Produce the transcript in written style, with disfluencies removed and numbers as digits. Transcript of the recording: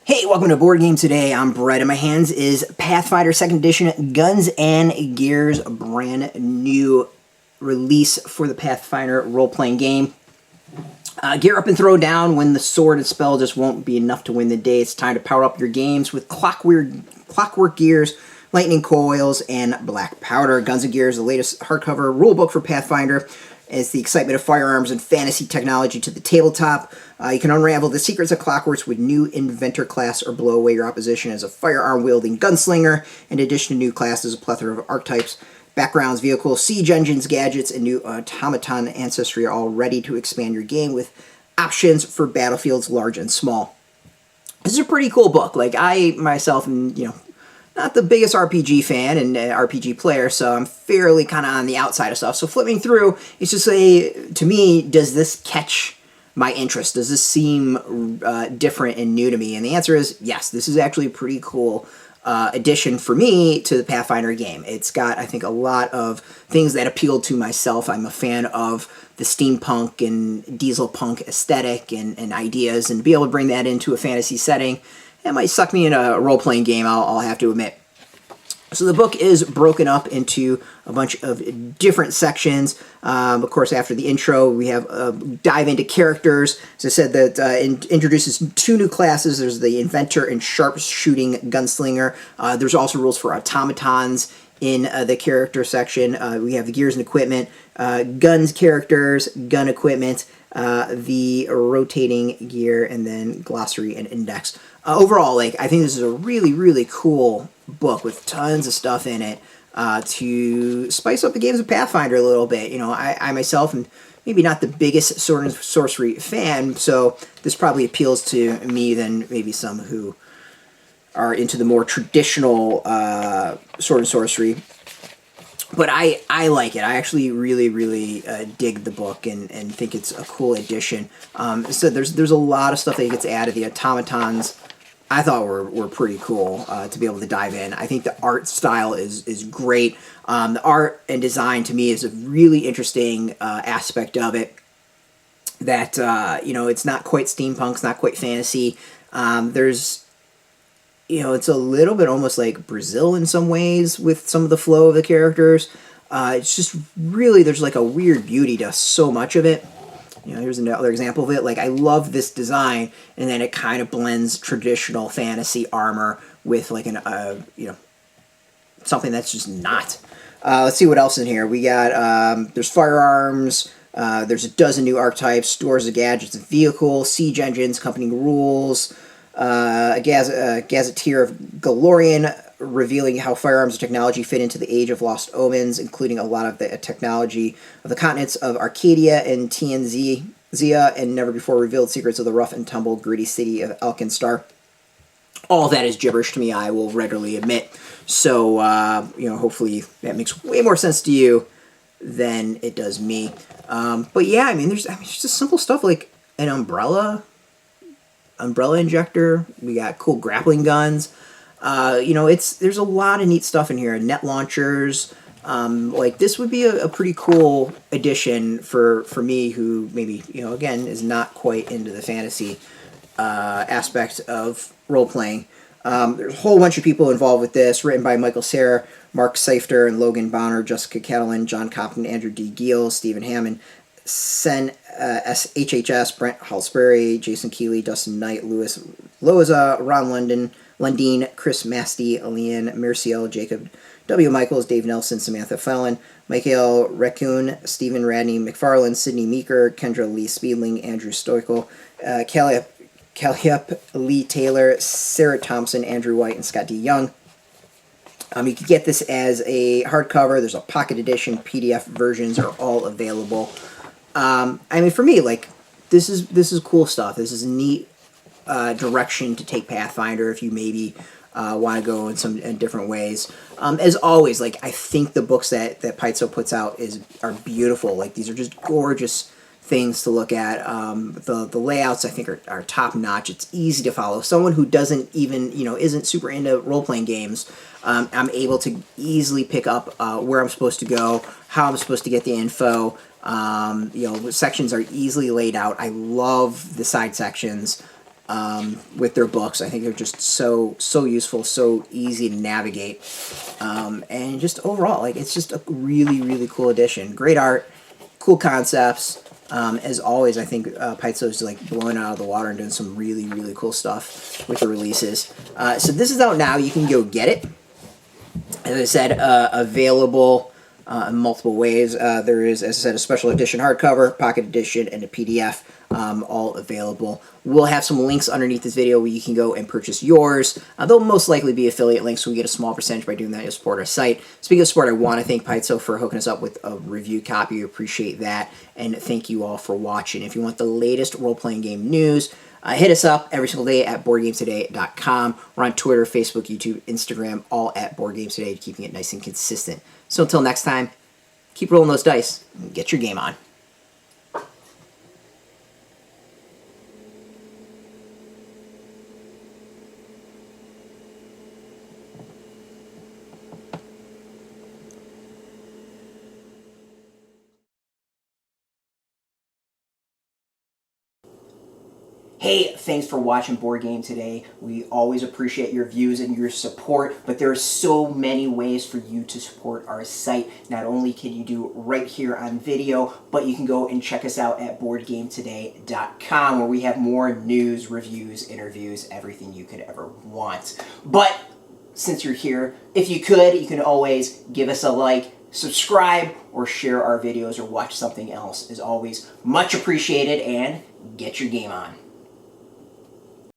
Hey, welcome to Board Game Today. I'm Brett. In my hands is Pathfinder 2nd Edition Guns and Gears, a brand new release for the Pathfinder role-playing game. Gear up and throw down when the sword and spell just won't be enough to win the day. It's time to power up your games with clockwork gears, lightning coils, and black powder. Guns and Gears, the latest hardcover rulebook for Pathfinder. As the excitement of firearms and fantasy technology to the tabletop. You can unravel the secrets of Clockworks with new inventor class or blow away your opposition as a firearm-wielding gunslinger. In addition to new classes, a plethora of archetypes, backgrounds, vehicles, siege engines, gadgets, and new automaton ancestry are all ready to expand your game with options for battlefields large and small. This is a pretty cool book. Like, I myself am, not the biggest RPG fan and RPG player, so I'm fairly kind of on the outside of stuff. So flipping through, it's just to me, does this catch my interest? Does this seem different and new to me? And the answer is yes. This is actually a pretty cool addition for me to the Pathfinder game. It's got, I think, a lot of things that appeal to myself. I'm a fan of the steampunk and diesel punk aesthetic and ideas, and to be able to bring that into a fantasy setting, that might suck me in a role-playing game, I'll have to admit. So the book is broken up into a bunch of different sections. Of course, after the intro, we have dive into characters. As I said, that introduces two new classes. There's the inventor and sharpshooting gunslinger. There's also rules for automatons in the character section. We have the gears and equipment, guns characters, gun equipment, the rotating gear, and then glossary and index. Overall, I think this is a really, really cool book with tons of stuff in it to spice up the games of Pathfinder a little bit. I myself am maybe not the biggest sword and sorcery fan, so this probably appeals to me than maybe some who are into the more traditional sword and sorcery. But I like it. I actually really, really dig the book and think it's a cool addition. So there's a lot of stuff that gets added. The automatons I thought were pretty cool to be able to dive in. I think the art style is great. The art and design to me is a really interesting aspect of it. That it's not quite steampunk, it's not quite fantasy. There's it's a little bit almost like Brazil in some ways with some of the flow of the characters. It's just really, there's like a weird beauty to so much of it. Here's another example of it. I love this design, and then it kind of blends traditional fantasy armor with something that's just not. Let's see what else in here. We got, there's firearms, there's a dozen new archetypes, stores of gadgets and vehicles, siege engines, accompanying rules, a gazetteer of Golarion, revealing how firearms and technology fit into the Age of Lost Omens, including a lot of the technology of the continents of Arcadia and Tian Xia, and never-before-revealed secrets of the rough-and-tumble gritty city of Alkenstar. All that is gibberish to me, I will readily admit. So, hopefully that makes way more sense to you than it does me. But yeah, there's just simple stuff like an umbrella injector. We got cool grappling guns. There's a lot of neat stuff in here. Net launchers. This would be a pretty cool addition for me who maybe, again, is not quite into the fantasy aspect of role-playing. There's a whole bunch of people involved with this, written by Michael Serra, Mark Seifter, and Logan Bonner, Jessica Catalan, John Compton, Andrew D. Giel, Stephen Hammond, Sen SHHS, Brent Halsbury, Jason Keeley, Dustin Knight, Louis Loza, Ron Lundeen, Chris Masty, Leanne Merciel, Jacob W. Michaels, Dave Nelson, Samantha Fallon, Michael Raccoon, Stephen Radney McFarland, Sidney Meeker, Kendra Lee Speedling, Andrew Stoichel, Calhep Lee Taylor, Sarah Thompson, Andrew White, and Scott D. Young. You can get this as a hardcover. There's a pocket edition. PDF versions are all available. For me, this is cool stuff. This is a neat direction to take Pathfinder if you maybe want to go in different ways. As always, I think the books that Paizo puts out are beautiful. These are just gorgeous things to look at. The layouts, I think, are top notch. It's easy to follow. Someone who doesn't even, isn't super into role-playing games, I'm able to easily pick up where I'm supposed to go, how I'm supposed to get the info. Sections are easily laid out. I love the side sections. with their books. I think they're just so useful, so easy to navigate, and just overall, like, it's just a really cool edition. Great art, cool concepts. As always, I think Paizo's like blowing out of the water and doing some really cool stuff with the releases. So this is out now. You can go get it. As I said, available in multiple ways. There is, as I said, a special edition hardcover, pocket edition, and a PDF, all available. We'll have some links underneath this video where you can go and purchase yours. They'll most likely be affiliate links, so we get a small percentage by doing that to support our site. Speaking of support, I want to thank Paizo for hooking us up with a review copy. We appreciate that, and thank you all for watching. If you want the latest role-playing game news, hit us up every single day at boardgametoday.com. We're on Twitter, Facebook, YouTube, Instagram, all at BoardGamesToday, keeping it nice and consistent. So until next time, keep rolling those dice and get your game on. Hey, thanks for watching Board Game Today. We always appreciate your views and your support, but there are so many ways for you to support our site. Not only can you do it right here on video, but you can go and check us out at boardgametoday.com, where we have more news, reviews, interviews, everything you could ever want. But since you're here, if you could, you can always give us a like, subscribe, or share our videos or watch something else. As always, much appreciated, and get your game on.